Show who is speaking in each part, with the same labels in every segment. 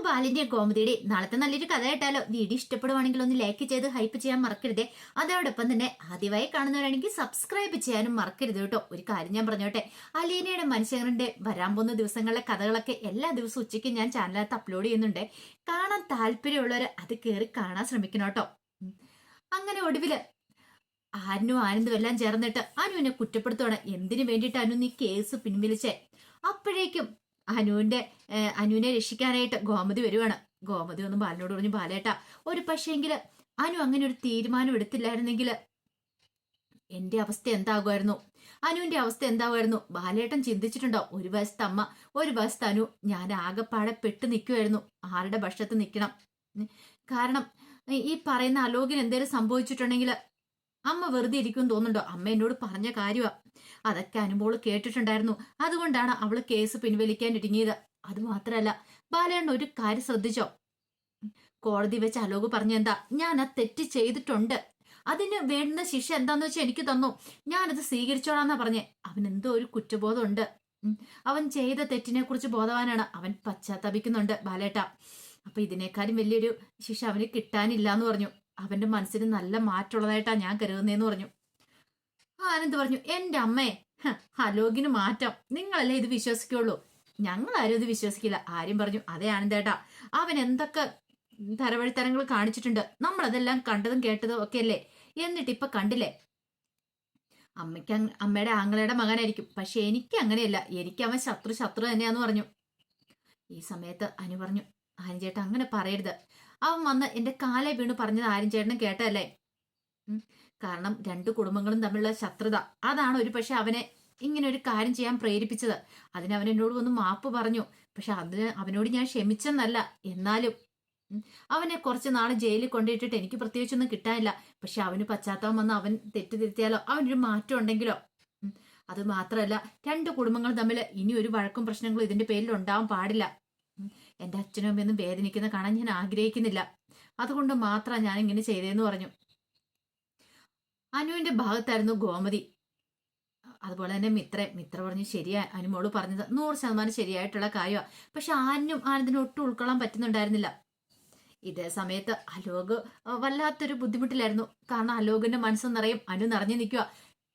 Speaker 1: ബാലിന്റെ ഗോമതിയുടെ നാളത്തെ നല്ലൊരു കഥ കേട്ടാലോ. വീഡിയോ ഇഷ്ടപ്പെടുവാണെങ്കിൽ ഒന്ന് ലൈക്ക് ചെയ്ത് ഹൈപ്പ് ചെയ്യാൻ മറക്കരുതേ. അതോടൊപ്പം തന്നെ ആദ്യമായി കാണുന്നവരാണെങ്കിൽ സബ്സ്ക്രൈബ് ചെയ്യാനും മറക്കരുത് കേട്ടോ. ഒരു കാര്യം ഞാൻ പറഞ്ഞോട്ടെ, അലീനയുടെ മനുഷ്യങ്ങളുടെ വരാൻ പോകുന്ന ദിവസങ്ങളിലെ കഥകളൊക്കെ എല്ലാ ദിവസവും ഉച്ചയ്ക്ക് ഞാൻ ചാനലിനകത്ത് അപ്ലോഡ് ചെയ്യുന്നുണ്ട്. കാണാൻ താല്പര്യമുള്ളവർ അത് കയറി കാണാൻ ശ്രമിക്കണം കേട്ടോ. അങ്ങനെ ഒടുവില് ആനും ആനന്ദും എല്ലാം ചേർന്നിട്ട് അനുവിനെ കുറ്റപ്പെടുത്തുവാണ്. എന്തിനു വേണ്ടിയിട്ട് അനു നീ കേസ് പിൻവലിച്ചേ? അപ്പോഴേക്കും അനുവിനെ രക്ഷിക്കാനായിട്ട് ഗോമതി വരുവാണ്. ഗോമതി ഒന്നും ബാലനോട് പറഞ്ഞു, ബാലേട്ടാ ഒരു പക്ഷേങ്കില് അനു അങ്ങനെ ഒരു തീരുമാനം എടുത്തില്ലായിരുന്നെങ്കിൽ എന്റെ അവസ്ഥ എന്താകുമായിരുന്നു, അനുവിന്റെ അവസ്ഥ എന്താകുമായിരുന്നു? ബാലേട്ടൻ ചിന്തിച്ചിട്ടുണ്ടോ? ഒരു വശത്ത് അമ്മ, ഒരു വശത്ത് അനു. ഞാൻ ആകെപ്പാടെ പെട്ട് നിൽക്കുമായിരുന്നു. ആരുടെ പക്ഷത്ത് നിൽക്കണം? കാരണം ഈ പറയുന്ന അലോകിന് എന്തേലും സംഭവിച്ചിട്ടുണ്ടെങ്കിൽ അമ്മ വെറുതെ ഇരിക്കും തോന്നുന്നുണ്ടോ? അമ്മ എന്നോട് പറഞ്ഞ കാര്യമാ. അതൊക്കെ അനുമോള് കേട്ടിട്ടുണ്ടായിരുന്നു. അതുകൊണ്ടാണ് അവള് കേസ് പിൻവലിക്കാൻ ഇടുങ്ങിയത്. അത് മാത്രല്ല, ബാലേണ്ണ ഒരു കാര്യം ശ്രദ്ധിച്ചോ? കോടതി വെച്ച് അലോക് പറഞ്ഞെന്താ, ഞാൻ ആ തെറ്റ് ചെയ്തിട്ടുണ്ട്, അതിന് വേണ്ടുന്ന ശിക്ഷ എന്താന്ന് വെച്ചാൽ എനിക്ക് തന്നു, ഞാനത് സ്വീകരിച്ചോളാന്നാ പറഞ്ഞേ. അവൻ എന്തോ ഒരു കുറ്റബോധമുണ്ട്. അവൻ ചെയ്ത തെറ്റിനെ കുറിച്ച് ബോധവാനാണ്. അവൻ പശ്ചാത്തപിക്കുന്നുണ്ട് ബാലേട്ട. അപ്പൊ ഇതിനേക്കാളും വലിയൊരു ശിക്ഷ അവന് കിട്ടാനില്ല എന്ന് പറഞ്ഞു. അവന്റെ മനസ്സിന് നല്ല മാറ്റമുള്ളതായിട്ടാ ഞാൻ കരുതുന്നേന്ന് പറഞ്ഞു. ആനന്ദ് പറഞ്ഞു, എന്റെ അമ്മേ, അലോകിന് മാറ്റം, നിങ്ങളല്ലേ ഇത് വിശ്വസിക്കുള്ളൂ, ഞങ്ങളാരും ഇത് വിശ്വസിക്കില്ല. ആര്യം പറഞ്ഞു, അതെ ആനന്ദേട്ടാ, അവൻ എന്തൊക്കെ തരവഴിത്തരങ്ങൾ കാണിച്ചിട്ടുണ്ട്, നമ്മളതെല്ലാം കണ്ടതും കേട്ടതും ഒക്കെ അല്ലേ. എന്നിട്ട് ഇപ്പൊ കണ്ടില്ലേ, അമ്മയുടെ ആങ്ങളയുടെ മകനായിരിക്കും, പക്ഷെ എനിക്ക് അങ്ങനെയല്ല, എനിക്ക് അവൻ ശത്രു തന്നെയാന്ന് പറഞ്ഞു. ഈ സമയത്ത് അനു പറഞ്ഞു, ആര്യം ചേട്ടാ അങ്ങനെ പറയരുത്, അവൻ വന്ന് എന്റെ കാലെ വീണ് പറഞ്ഞത് ആര്യം ചേട്ടനും കേട്ടല്ലേ. കാരണം രണ്ടു കുടുംബങ്ങളും തമ്മിലുള്ള ശത്രുത, അതാണ് ഒരു പക്ഷെ അവനെ ഇങ്ങനെ ഒരു കാര്യം ചെയ്യാൻ പ്രേരിപ്പിച്ചത്. അതിന് എന്നോട് വന്ന് മാപ്പ് പറഞ്ഞു. പക്ഷെ അതിന് അവനോട് ഞാൻ ക്ഷമിച്ചെന്നല്ല. എന്നാലും അവനെ കുറച്ച് നാള് ജയിലിൽ കൊണ്ടിട്ടിട്ട് എനിക്ക് പ്രത്യേകിച്ചൊന്നും കിട്ടാനില്ല. പക്ഷെ അവന് പശ്ചാത്തലം വന്ന് അവൻ തെറ്റ് തിരുത്തിയാലോ, അവനൊരു മാറ്റം ഉണ്ടെങ്കിലോ. അത് മാത്രമല്ല, രണ്ടു കുടുംബങ്ങൾ തമ്മിൽ ഇനി ഒരു വഴക്കും പ്രശ്നങ്ങളും ഇതിന്റെ പേരിൽ ഉണ്ടാവാൻ പാടില്ല. എന്റെ അച്ഛനും അമ്മയൊന്നും വേദനിക്കുന്ന കാണാൻ ഞാൻ ആഗ്രഹിക്കുന്നില്ല. അതുകൊണ്ട് മാത്രമാണ് ഞാൻ ഇങ്ങനെ ചെയ്തതെന്ന് പറഞ്ഞു. അനുവിന്റെ ഭാഗത്തായിരുന്നു ഗോമതി. അതുപോലെ തന്നെ മിത്ര പറഞ്ഞു, ശരിയാ അനുമോള് പറഞ്ഞത് 100% ശരിയായിട്ടുള്ള കാര്യമാണ്. പക്ഷെ ആനന്ദിന് ഒട്ടും ഉൾക്കൊള്ളാൻ പറ്റുന്നുണ്ടായിരുന്നില്ല. ഇതേ സമയത്ത് അലോക് വല്ലാത്തൊരു ബുദ്ധിമുട്ടിലായിരുന്നു. കാരണം അലോകിന്റെ മനസ്സ് നിറയും അനു നിറഞ്ഞു നിൽക്കുക.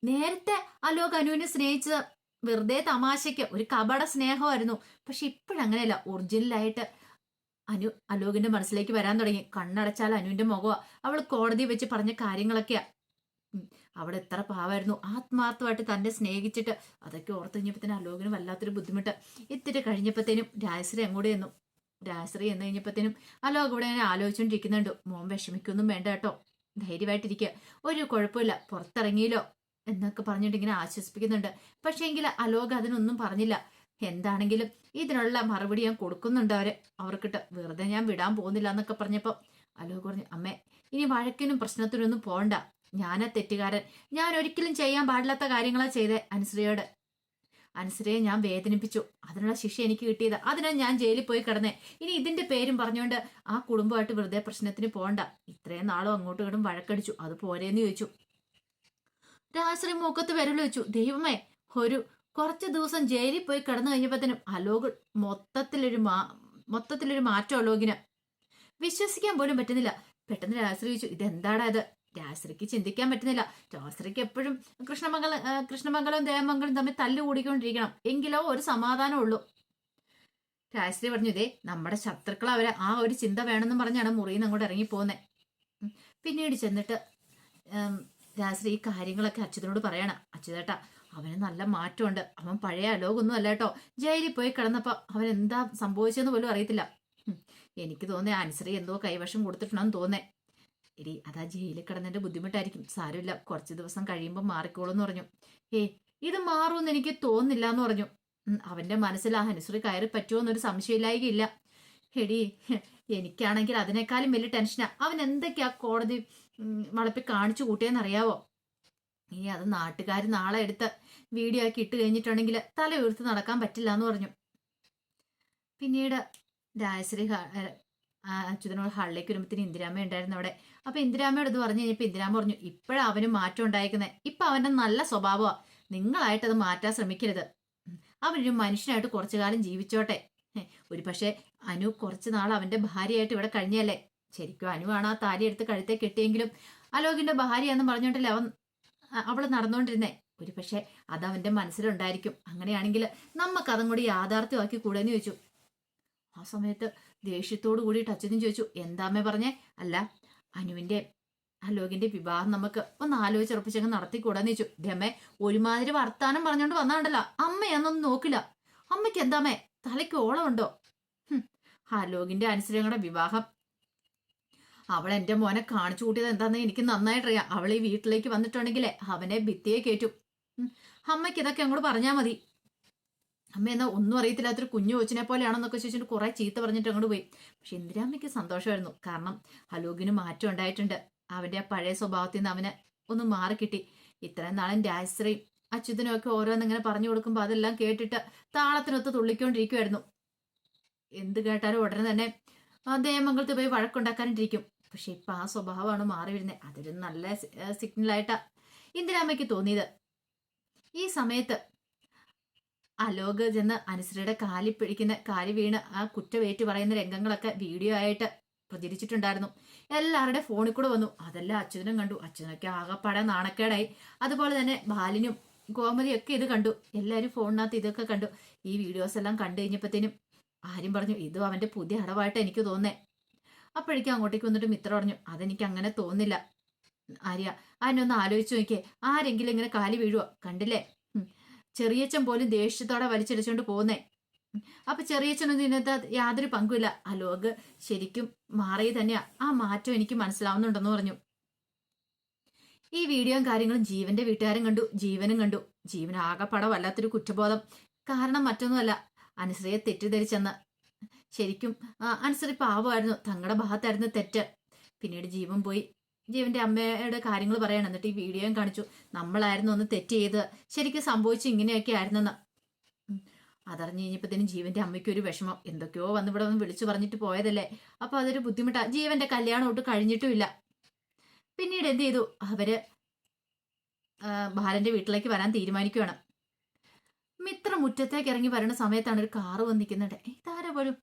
Speaker 1: നേരത്തെ അലോക് അനുവിനെ സ്നേഹിച്ചത് വെറുതെ തമാശയ്ക്ക് ഒരു കപട സ്നേഹമായിരുന്നു. പക്ഷെ ഇപ്പോഴങ്ങനെയല്ല, ഒറിജിനലായിട്ട് അലോകിന്റെ മനസ്സിലേക്ക് വരാൻ തുടങ്ങി. കണ്ണടച്ചാൽ അനുവിന്റെ മുഖമാ. അവൾ കോടതി വെച്ച് പറഞ്ഞ കാര്യങ്ങളൊക്കെയാ. അവിടെ എത്ര പാവായിരുന്നു, ആത്മാർത്ഥമായിട്ട് തന്നെ സ്നേഹിച്ചിട്ട്. അതൊക്കെ ഓർത്ത് കഴിഞ്ഞപ്പോഴത്തേനും അലോകിന് വല്ലാത്തൊരു ബുദ്ധിമുട്ട്. ഇത്തിരി കഴിഞ്ഞപ്പോഴത്തേനും രാജശ്രീ അങ്ങോട്ട് ചെന്നു. രാജശ്രീ എന്ന് കഴിഞ്ഞപ്പോഴത്തേനും അലോക് ഇവിടെ അങ്ങനെ ആലോചിച്ചുകൊണ്ടിരിക്കുന്നുണ്ട്. മോൻ വിഷമിക്കൊന്നും വേണ്ട കേട്ടോ, ധൈര്യമായിട്ടിരിക്കുക, ഒരു കുഴപ്പമില്ല, പുറത്തിറങ്ങിയല്ലോ എന്നൊക്കെ പറഞ്ഞിട്ട് ഇങ്ങനെ ആശ്വസിപ്പിക്കുന്നുണ്ട്. പക്ഷേ എങ്കിൽ അലോക് അതിനൊന്നും പറഞ്ഞില്ല. എന്താണെങ്കിലും ഇതിനുള്ള മറുപടി ഞാൻ കൊടുക്കുന്നുണ്ട് അവർക്കിട്ട്, വെറുതെ ഞാൻ വിടാൻ പോകുന്നില്ല എന്നൊക്കെ പറഞ്ഞപ്പോ അലോക് പറഞ്ഞു, അമ്മേ ഇനി വഴക്കിനും പ്രശ്നത്തിനും ഒന്നും പോണ്ട, ഞാനാ തെറ്റുകാരൻ, ഞാൻ ഒരിക്കലും ചെയ്യാൻ പാടില്ലാത്ത കാര്യങ്ങളാ ചെയ്തേ. അനുശ്രീയെ ഞാൻ വേദനിപ്പിച്ചു, അതിനുള്ള ശിക്ഷ എനിക്ക് കിട്ടിയത്, അതിനാണ് ഞാൻ ജയിലിൽ പോയി കിടന്നേ. ഇനി ഇതിന്റെ പേരും പറഞ്ഞുകൊണ്ട് ആ കുടുംബമായിട്ട് വെറുതെ പ്രശ്നത്തിന് പോകണ്ട. ഇത്രയും നാളും അങ്ങോട്ടും ഇങ്ങോട്ടും വഴക്കടിച്ചു, അത് പോരേന്ന് ചോദിച്ചു. രാശ്രീ മൂക്കത്ത് വിരൽ വെച്ചു. ദൈവമേ, കുറച്ച് ദിവസം ജയിലിൽ പോയി കിടന്നു കഴിഞ്ഞപ്പോഴത്തേനും അലോക് മൊത്തത്തിലൊരു മാറ്റം അലോകിന് വിശ്വസിക്കാൻ പോലും പറ്റുന്നില്ല. പെട്ടെന്ന് രാശ്രീ ചോദിച്ചു, ഇതെന്താടാ ഇത്? രാശ്രീക്ക് ചിന്തിക്കാൻ പറ്റുന്നില്ല. രാശ്രീക്ക് എപ്പോഴും കൃഷ്ണമംഗലവും ദേവമംഗലവും തമ്മിൽ തല്ലു കൂടിക്കൊണ്ടിരിക്കണം, എങ്കിലോ ഒരു സമാധാനം ഉള്ളൂ. രാശ്രീ പറഞ്ഞു, ഇതേ നമ്മുടെ ശത്രുക്കൾ അവരെ ആ ഒരു ചിന്ത വേണമെന്നും പറഞ്ഞാണ് മുറിയിൽ നിന്ന് അങ്ങോട്ട് ഇറങ്ങിപ്പോകുന്നത്. പിന്നീട് ചെന്നിട്ട് രാശ്രീ ഈ കാര്യങ്ങളൊക്കെ അച്യുതനോട് പറയണ, അച്യുതേട്ടാ അവന് നല്ല മാറ്റമുണ്ട്, അവൻ പഴയ അലോകൊന്നും അല്ല കേട്ടോ. ജയിലിൽ പോയി കിടന്നപ്പോ അവൻ എന്താ സംഭവിച്ചെന്ന് പോലും അറിയത്തില്ല. എനിക്ക് തോന്നേ അനുശ്രീ എന്തോ കൈവശം കൊടുത്തിട്ടുണ്ടെന്ന് തോന്നേ. എടി അതാ ജയിലിൽ കിടന്നതിന്റെ ബുദ്ധിമുട്ടായിരിക്കും, സാരമില്ല, കുറച്ച് ദിവസം കഴിയുമ്പോൾ മാറിക്കോളൂ എന്ന് പറഞ്ഞു. ഇത് മാറുമെന്ന് എനിക്ക് തോന്നുന്നില്ല എന്ന് പറഞ്ഞു. അവന്റെ മനസ്സിൽ ആ അനുശ്രീ കയറി പറ്റുമോ എന്നൊരു സംശയമില്ലായികയില്ല. എടി എനിക്കാണെങ്കിൽ അതിനേക്കാളും വലിയ ടെൻഷനാ. അവൻ എന്തൊക്കെയാ കോടതി വളപ്പി കാണിച്ചു കൂട്ടിയെന്നറിയാവോ? ഇനി അത് നാട്ടുകാർ നാളെ എടുത്ത് വീഡിയോ ആക്കി ഇട്ട് കഴിഞ്ഞിട്ടുണ്ടെങ്കിൽ തല ഉയർത്ത് നടക്കാൻ പറ്റില്ല എന്ന് പറഞ്ഞു. പിന്നീട് രാജശ്രീ അച്യുതനോട് ഹാളിലേക്ക് വരുമ്പത്തിന് ഇന്ദിരാമ്മ ഉണ്ടായിരുന്നു അവിടെ. അപ്പൊ ഇന്ദിരാമ്മയോട് ഇത് പറഞ്ഞു കഴിഞ്ഞപ്പോ ഇന്ദിരാമ്മ പറഞ്ഞു, ഇപ്പോഴാ അവന് മാറ്റം ഉണ്ടായിരിക്കുന്നത്, ഇപ്പൊ അവന്റെ നല്ല സ്വഭാവമാ, നിങ്ങളായിട്ട് അത് മാറ്റാൻ ശ്രമിക്കരുത്, അവനൊരു മനുഷ്യനായിട്ട് കുറച്ചു കാലം ജീവിച്ചോട്ടെ, ഒരു പക്ഷേ അനു കുറച്ച് നാൾ അവന്റെ ഭാര്യയായിട്ട് ഇവിടെ കഴിഞ്ഞല്ലേ. ശരിക്കും അനുവാണ് ആ താലി എടുത്ത് കഴുത്തെ കെട്ടിയെങ്കിലും അലോകിന്റെ ഭാര്യയാന്ന് പറഞ്ഞോണ്ടല്ലേ അവള് നടന്നുകൊണ്ടിരുന്നേ. ഒരു പക്ഷെ അത് അവന്റെ മനസ്സിലുണ്ടായിരിക്കും. അങ്ങനെയാണെങ്കിൽ നമുക്കതും കൂടി യാഥാർത്ഥ്യമാക്കി കൂടെന്ന് ചോദിച്ചു. ആ സമയത്ത് ദേഷ്യത്തോടു കൂടിയിട്ട് അച്ഛനും ചോദിച്ചു, എന്താമ്മേ പറഞ്ഞേ? അല്ല, അനുവിന്റെ അലോകിന്റെ വിവാഹം നമുക്ക് ഒന്ന് ആലോചിച്ചുറപ്പിച്ചങ്ങ് നടത്തിക്കൂടാന്ന് ചോദിച്ചു. രമേ ഒരുമാതിരി വർത്താനം പറഞ്ഞോണ്ട് വന്നാണ്ടല്ല, അമ്മയൊന്നും നോക്കില്ല. അമ്മയ്ക്ക് എന്താമ്മേ തലയ്ക്ക് ഓളമുണ്ടോ? അലോകിന്റെ അനുസരണയുടെ വിവാഹം അവൾ എന്റെ മോനെ കാണിച്ചു കൂട്ടിയത് എന്താന്ന് എനിക്ക് നന്നായിട്ടറിയാം. അവൾ ഈ വീട്ടിലേക്ക് വന്നിട്ടുണ്ടെങ്കിലേ അവനെ ഭിത്തിയെ കയറ്റും. അമ്മയ്ക്ക് ഇതൊക്കെ അങ്ങോട്ട് പറഞ്ഞാൽ മതി. അമ്മ എന്നാ ഒന്നും അറിയത്തില്ലാത്തൊരു കുഞ്ഞു കൊച്ചിനെ പോലെയാണെന്നൊക്കെ ചോദിച്ചിട്ട് കുറെ ചീത്ത പറഞ്ഞിട്ട് അങ്ങോട്ട് പോയി. പക്ഷെ ഇന്ദിരാമ്മയ്ക്ക് സന്തോഷമായിരുന്നു. കാരണം അലോകിന് മാറ്റം ഉണ്ടായിട്ടുണ്ട്. അവന്റെ ആ പഴയ സ്വഭാവത്തിൽ നിന്ന് അവന് ഒന്ന് മാറിക്കിട്ടി. ഇത്രയും നാളും രാജശ്രീയും അച്യുതനും ഒക്കെ ഓരോന്നിങ്ങനെ പറഞ്ഞു കൊടുക്കുമ്പോൾ അതെല്ലാം കേട്ടിട്ട് താളത്തിനൊത്ത് തുള്ളിക്കൊണ്ടിരിക്കുമായിരുന്നു. എന്ത് കേട്ടാലും ഉടനെ തന്നെ ദേവമംഗലത്ത് പോയി വഴക്കുണ്ടാക്കാനിട്ടിരിക്കും. പക്ഷെ ഇപ്പൊ ആ സ്വഭാവമാണ് മാറി വരുന്നത്. അതൊരു നല്ല സിഗ്നലായിട്ടാ ഇന്ദിരാമ്മയ്ക്ക് തോന്നിയത്. ഈ സമയത്ത് അലോക് ചെന്ന് അനുശ്രീയുടെ കാലി പിടിക്കുന്ന കാലി വീണ് ആ കുറ്റവേറ്റ് പറയുന്ന രംഗങ്ങളൊക്കെ വീഡിയോ ആയിട്ട് പ്രചരിച്ചിട്ടുണ്ടായിരുന്നു. എല്ലാവരുടെ ഫോണിൽ കൂടെ വന്നു. അതെല്ലാം അച്യുതനും കണ്ടു. അച്യുതനൊക്കെ ആകെപ്പാടെ നാണക്കേടായി. അതുപോലെ തന്നെ ബാലിനും ഗോമതിയൊക്കെ ഇത് കണ്ടു. എല്ലാവരും ഫോണിനകത്ത് ഇതൊക്കെ കണ്ടു. ഈ വീഡിയോസ് എല്ലാം കണ്ടു കഴിഞ്ഞപ്പോഴത്തേനും ആരും പറഞ്ഞു, ഇതും അവന്റെ പുതിയ അടവായിട്ട് എനിക്ക് തോന്നേ. അപ്പോഴേക്കും അങ്ങോട്ടേക്ക് വന്നിട്ട് മിത്ര പറഞ്ഞു, അതെനിക്ക് അങ്ങനെ തോന്നില്ല ആര്യ. അതിനൊന്ന് ആലോചിച്ചു നോക്കിയേ, ആരെങ്കിലും ഇങ്ങനെ കാലി വീഴുവോ? കണ്ടില്ലേ, ചെറിയച്ഛൻ പോലും ദേഷ്യത്തോടെ വലിച്ചിടിച്ചോണ്ട് പോകുന്നേ. അപ്പൊ ചെറിയച്ഛനൊന്നും ഇതിനകത്ത് യാതൊരു പങ്കുമില്ല. അലോക് ശരിക്കും മാറി തന്നെയാ. ആ മാറ്റം എനിക്ക് മനസ്സിലാവുന്നുണ്ടെന്ന് പറഞ്ഞു. ഈ വീഡിയോയും കാര്യങ്ങളും ജീവന്റെ വീട്ടുകാരും കണ്ടു, ജീവനും കണ്ടു. ജീവൻ ആകെപ്പാടെ വല്ലാത്തൊരു കുറ്റബോധം. കാരണം മറ്റൊന്നുമല്ല, അനുശ്രീയെ തെറ്റിദ്ധരിച്ചെന്ന്. ശരിക്കും അനുശ്രീ പാവമായിരുന്നു, തങ്ങളുടെ ഭാഗത്തായിരുന്നു തെറ്റ്. പിന്നീട് ജീവൻ പോയി ജീവന്റെ അമ്മയുടെ കാര്യങ്ങൾ പറയണം. എന്നിട്ട് ഈ വീഡിയോയും കാണിച്ചു, നമ്മളായിരുന്നു ഒന്ന് തെറ്റ് ചെയ്ത്, ശരിക്കും സംഭവിച്ചു ഇങ്ങനെയൊക്കെ ആയിരുന്നെന്ന്. അതറിഞ്ഞു കഴിഞ്ഞപ്പോഴത്തേനും ജീവന്റെ അമ്മയ്ക്ക് ഒരു വിഷമം. എന്തൊക്കെയോ വന്ന് ഇവിടെ വന്ന് വിളിച്ചു പറഞ്ഞിട്ട് പോയതല്ലേ, അപ്പൊ അതൊരു ബുദ്ധിമുട്ടാ. ജീവന്റെ കല്യാണം ഒട്ട് കഴിഞ്ഞിട്ടുമില്ല. പിന്നീട് എന്ത് ചെയ്തു, അവര് ബാലന്റെ വീട്ടിലേക്ക് വരാൻ തീരുമാനിക്കുകയാണ്. മിത്ര മുറ്റത്തേക്ക് ഇറങ്ങി വരുന്ന സമയത്താണ് ഒരു കാറ് വന്ന് നിൽക്കുന്നുണ്ട്. ഇതാരാ പോലും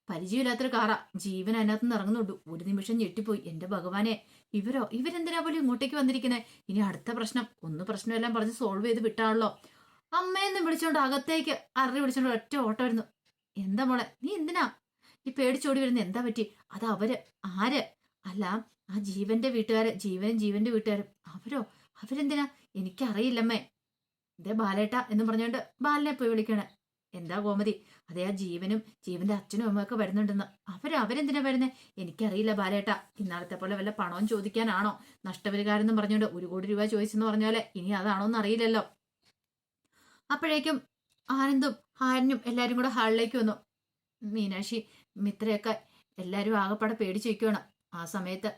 Speaker 1: പരിചയമില്ലാത്തൊരു കാറാ. ജീവൻ അതിനകത്ത് നിന്ന് ഇറങ്ങുന്നുണ്ട്. ഒരു നിമിഷം ഞെട്ടിപ്പോയി. എന്റെ ഭഗവാനെ, ഇവരെന്തിനാ പോലും ഇങ്ങോട്ടേക്ക് വന്നിരിക്കുന്നത്? ഇനി അടുത്ത പ്രശ്നമെല്ലാം പറഞ്ഞ് സോൾവ് ചെയ്ത് വിട്ടാണല്ലോ. അമ്മയെന്ന് വിളിച്ചോണ്ട് അകത്തേക്ക് അറി വിളിച്ചോണ്ട് ഒറ്റ ഓട്ടം വരുന്നു. എന്താ മോളെ, നീ എന്തിനാ ഈ പേടിച്ചോടി വരുന്നത്? എന്താ പറ്റി? അത് ആര്? അല്ല, ആ ജീവന്റെ വീട്ടുകാരും അവരെന്തിനാ? എനിക്കറിയില്ലമ്മേ. ഇതേ ബാലേട്ട എന്ന് പറഞ്ഞോണ്ട് ബാലിനെ പോയി വിളിക്കണേ. എന്താ ഗോമതി? അതേ ആ ജീവന്റെ അച്ഛനും അമ്മയൊക്കെ വരുന്നുണ്ടെന്ന്. അവരെന്തിനാ വരുന്നേ? എനിക്കറിയില്ല ബാലേട്ട. ഇന്നാളത്തെ പോലെ വല്ല പണവും ചോദിക്കാനാണോ? നഷ്ടപരിഹാരം എന്ന് പറഞ്ഞോണ്ട് 1 കോടി രൂപ ചോദിച്ചെന്ന് പറഞ്ഞാലേ ഇനി അതാണോന്ന് അറിയില്ലല്ലോ. അപ്പോഴേക്കും ആനന്ദും ഹാരനും എല്ലാരും കൂടെ ഹാളിലേക്ക് വന്നു. മീനാക്ഷി മിത്രയൊക്കെ എല്ലാരും ആകെപ്പാടെ പേടിച്ചു വയ്ക്കുകയാണ്. ആ സമയത്ത്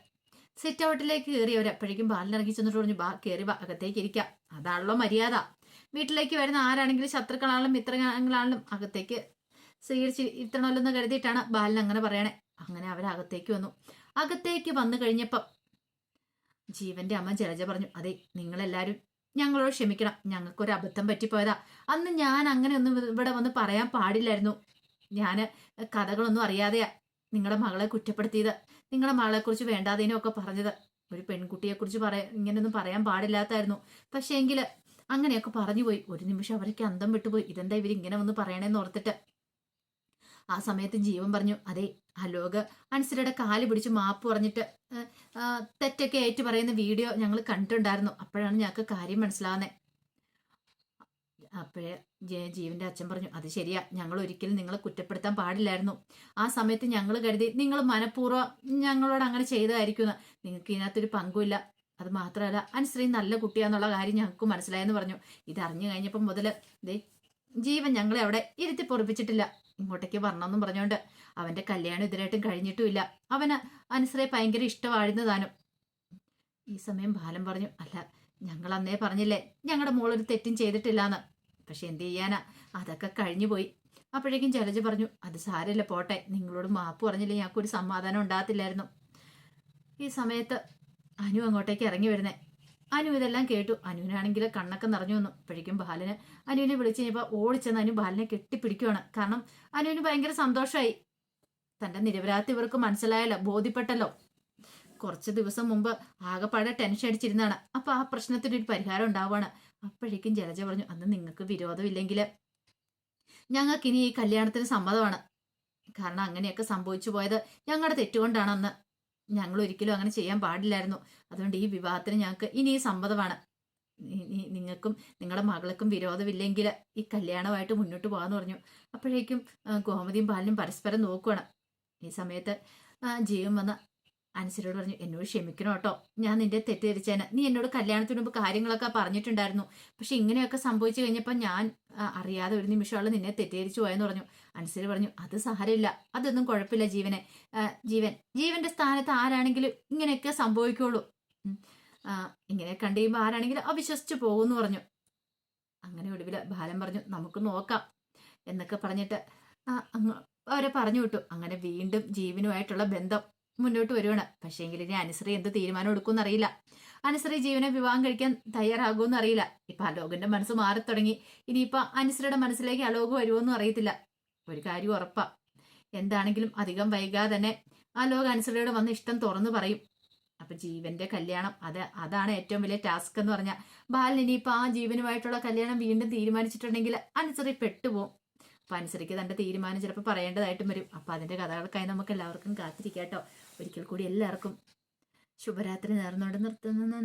Speaker 1: സിറ്റ് ഔട്ടിലേക്ക് കയറിയവർ അപ്പോഴേക്കും ബാലിനിറങ്ങി ചെന്നിട്ട് പറഞ്ഞു, കയറി അകത്തേക്ക് ഇരിക്കാം, അതാണല്ലോ മര്യാദ. വീട്ടിലേക്ക് വരുന്ന ആരാണെങ്കിലും ശത്രുക്കളാണെങ്കിലും മിത്രങ്ങളാണെങ്കിലും അകത്തേക്ക് സ്വീകരിച്ച് ഇരുത്തണമല്ലോ എന്ന് കരുതിയിട്ടാണ് ബാലൻ അങ്ങനെ പറയണേ. അങ്ങനെ അവരകത്തേക്ക് വന്നു. അകത്തേക്ക് വന്നു കഴിഞ്ഞപ്പം ജീവന്റെ അമ്മ ജലജ പറഞ്ഞു, അതെ, നിങ്ങളെല്ലാരും ഞങ്ങളോട് ക്ഷമിക്കണം, ഞങ്ങൾക്കൊരു അബദ്ധം പറ്റിപ്പോയതാ. അന്ന് ഞാൻ അങ്ങനെ ഒന്നും ഇവിടെ വന്ന് പറയാൻ പാടില്ലായിരുന്നു. ഞാന് കഥകളൊന്നും അറിയാതെയാ നിങ്ങളുടെ മകളെ കുറ്റപ്പെടുത്തിയത്, നിങ്ങളുടെ മകളെക്കുറിച്ച് വേണ്ടാതേനും ഒക്കെ പറഞ്ഞത്. ഒരു പെൺകുട്ടിയെക്കുറിച്ച് ഇങ്ങനെയൊന്നും പറയാൻ പാടില്ലാത്തായിരുന്നു. പക്ഷേ എങ്കില് അങ്ങനെയൊക്കെ പറഞ്ഞു പോയി. ഒരു നിമിഷം അവരൊക്കെ അന്തം വിട്ടുപോയി. ഇതെന്താ ഇവരിങ്ങനെ വന്ന് പറയണേന്ന് ഓർത്തിട്ട്. ആ സമയത്ത് ജീവൻ പറഞ്ഞു, അതെ, അലോക് അനുസരിയുടെ കാല് പിടിച്ച് മാപ്പ് പറഞ്ഞിട്ട് തെറ്റൊക്കെ ഏറ്റു പറയുന്ന വീഡിയോ ഞങ്ങൾ കണ്ടിട്ടുണ്ടായിരുന്നു. അപ്പോഴാണ് ഞങ്ങൾക്ക് കാര്യം മനസ്സിലാവുന്നത്. അപ്പോഴേ ജീവന്റെ അച്ഛൻ പറഞ്ഞു, അത് ശരിയാ, ഞങ്ങൾ ഒരിക്കലും നിങ്ങളെ കുറ്റപ്പെടുത്താൻ പാടില്ലായിരുന്നു. ആ സമയത്ത് ഞങ്ങൾ കരുതി നിങ്ങൾ മനഃപൂർവ്വം ഞങ്ങളോട് അങ്ങനെ ചെയ്തതായിരിക്കും. നിങ്ങൾക്ക് ഇതിനകത്തൊരു പങ്കുമില്ല. അത് മാത്രമല്ല, അനുശ്രീ നല്ല കുട്ടിയാന്നുള്ള കാര്യം ഞങ്ങൾക്ക് മനസ്സിലായെന്ന് പറഞ്ഞു. ഇതറിഞ്ഞു കഴിഞ്ഞപ്പം മുതല് ജീവൻ ഞങ്ങളെ അവിടെ ഇരുത്തി പൊറപ്പിച്ചിട്ടില്ല. ഇങ്ങോട്ടേക്ക് വരണമെന്നും പറഞ്ഞോണ്ട് അവന്റെ കല്യാണം ഇതിനായിട്ടും കഴിഞ്ഞിട്ടുമില്ല. അവന് അനുശ്രീയെ ഭയങ്കര ഇഷ്ടമായിരുന്നു താനും. ഈ സമയം ബാലൻ പറഞ്ഞു, അല്ല, ഞങ്ങൾ അന്നേ പറഞ്ഞില്ലേ ഞങ്ങളുടെ മോളൊരു തെറ്റും ചെയ്തിട്ടില്ലാന്ന്. പക്ഷെ എന്ത് ചെയ്യാനാ, അതൊക്കെ കഴിഞ്ഞു പോയി. അപ്പോഴേക്കും ജലജ പറഞ്ഞു, അത് സാരമില്ല, പോട്ടെ, നിങ്ങളോട് മാപ്പ് പറഞ്ഞില്ലേ ഞങ്ങൾക്കൊരു സമാധാനം ഉണ്ടാകത്തില്ലായിരുന്നു. ഈ സമയത്ത് അനു അങ്ങോട്ടേക്ക് ഇറങ്ങി വരുന്നേ. അനു ഇതെല്ലാം കേട്ടു. അനുവിനാണെങ്കിൽ കണ്ണൊക്കെ നിറഞ്ഞു വന്നു. അപ്പോഴേക്കും ബാലന് അനുവിനെ വിളിച്ചു കഴിഞ്ഞപ്പോൾ ഓടിച്ചെന്ന് അനു ബാലനെ കെട്ടിപ്പിടിക്കുവാണ്. കാരണം അനുവിന് ഭയങ്കര സന്തോഷമായി. തന്റെ നിരപരാധി ഇവർക്ക് മനസ്സിലായല്ലോ, ബോധ്യപ്പെട്ടല്ലോ. കുറച്ച് ദിവസം മുമ്പ് ആകെപ്പാടെ ടെൻഷൻ അടിച്ചിരുന്നാണ്. അപ്പൊ ആ പ്രശ്നത്തിന് ഒരു പരിഹാരം ഉണ്ടാവുകയാണ്. അപ്പോഴേക്കും ജലജ പറഞ്ഞു, അന്ന് നിങ്ങൾക്ക് വിരോധമില്ലെങ്കിൽ ഞങ്ങൾക്കിനി ഈ കല്യാണത്തിന് സമ്മതമാണ്. കാരണം അങ്ങനെയൊക്കെ സംഭവിച്ചു പോയത് ഞങ്ങളുടെ തെറ്റുകൊണ്ടാണ്. അന്ന് ഞങ്ങൾ ഒരിക്കലും അങ്ങനെ ചെയ്യാൻ പാടില്ലായിരുന്നു. അതുകൊണ്ട് ഈ വിവാഹത്തിന് ഞങ്ങൾക്ക് ഇനി സമ്മതമാണ്. നിങ്ങൾക്കും നിങ്ങളുടെ മകൾക്കും വിരോധമില്ലെങ്കിൽ ഈ കല്യാണമായിട്ട് മുന്നോട്ട് പോകാന്ന് പറഞ്ഞു. അപ്പോഴേക്കും ഗോമതിയും ബാലനും പരസ്പരം നോക്കുകയാണ്. ഈ സമയത്ത് ജീവൻ വന്ന അനുസരോട് പറഞ്ഞു, എന്നോട് ക്ഷമിക്കണം കേട്ടോ, ഞാൻ നിന്റെ തെറ്റിദ്ധരിച്ചേനെ. നീ എന്നോട് കല്യാണത്തിന് മുമ്പ് കാര്യങ്ങളൊക്കെ പറഞ്ഞിട്ടുണ്ടായിരുന്നു. പക്ഷെ ഇങ്ങനെയൊക്കെ സംഭവിച്ചു കഴിഞ്ഞപ്പോൾ ഞാൻ അറിയാതെ ഒരു നിമിഷമുള്ള നിന്നെ തെറ്റിദ്ധരിച്ചു പോയെന്ന് പറഞ്ഞു. അനുസരി പറഞ്ഞു, അത് സാരമില്ല, അതൊന്നും കുഴപ്പമില്ല ജീവനെ. ജീവന്റെ സ്ഥാനത്ത് ആരാണെങ്കിലും ഇങ്ങനെയൊക്കെ സംഭവിക്കുള്ളൂ. ഇങ്ങനെ കണ്ടുകഴിയുമ്പോൾ ആരാണെങ്കിലും അവിശ്വസിച്ചു പോകുമെന്ന് പറഞ്ഞു. അങ്ങനെ ഒടുവിൽ ബാലൻ പറഞ്ഞു, നമുക്ക് നോക്കാം എന്നൊക്കെ പറഞ്ഞിട്ട് അവരെ പറഞ്ഞു വിട്ടു. അങ്ങനെ വീണ്ടും ജീവനുമായിട്ടുള്ള ബന്ധം മുന്നോട്ട് വരുവാണ്. പക്ഷേങ്കിൽ ഇനി അനുശ്രീ എന്ത് തീരുമാനം എടുക്കുമെന്ന് അറിയില്ല. അനുശ്രീ ജീവനെ വിവാഹം കഴിക്കാൻ തയ്യാറാകുമെന്ന് അറിയില്ല. ഇപ്പൊ അലോകിന്റെ മനസ്സ് മാറി തുടങ്ങി. ഇനിയിപ്പൊ അനുശ്രീയുടെ മനസ്സിലേക്ക് അലോക് വരുമോന്നും അറിയത്തില്ല. ഒരു കാര്യം ഉറപ്പാ, എന്താണെങ്കിലും അധികം വൈകാതെ തന്നെ അലോക് അനുശ്രീയോട് വന്ന് ഇഷ്ടം തുറന്നു പറയും. അപ്പൊ ജീവന്റെ കല്യാണം അതാണ് ഏറ്റവും വലിയ ടാസ്ക് എന്ന് പറഞ്ഞാൽ, ബാലൻ ഇനിയിപ്പൊ ആ ജീവനുമായിട്ടുള്ള കല്യാണം വീണ്ടും തീരുമാനിച്ചിട്ടുണ്ടെങ്കിൽ അനുശ്രീ പെട്ടുപോകും. അപ്പൊ അനുസരിക്ക് തന്റെ തീരുമാനം ചിലപ്പോൾ പറയേണ്ടതായിട്ടും വരും. അപ്പൊ അതിന്റെ കഥകൾക്കായി നമുക്ക് എല്ലാവർക്കും കാത്തിരിക്കാം കേട്ടോ. ഒരിക്കൽ കൂടി എല്ലാവർക്കും ശുഭരാത്രി നേർന്നുകൊണ്ട് നിർത്തുന്നു.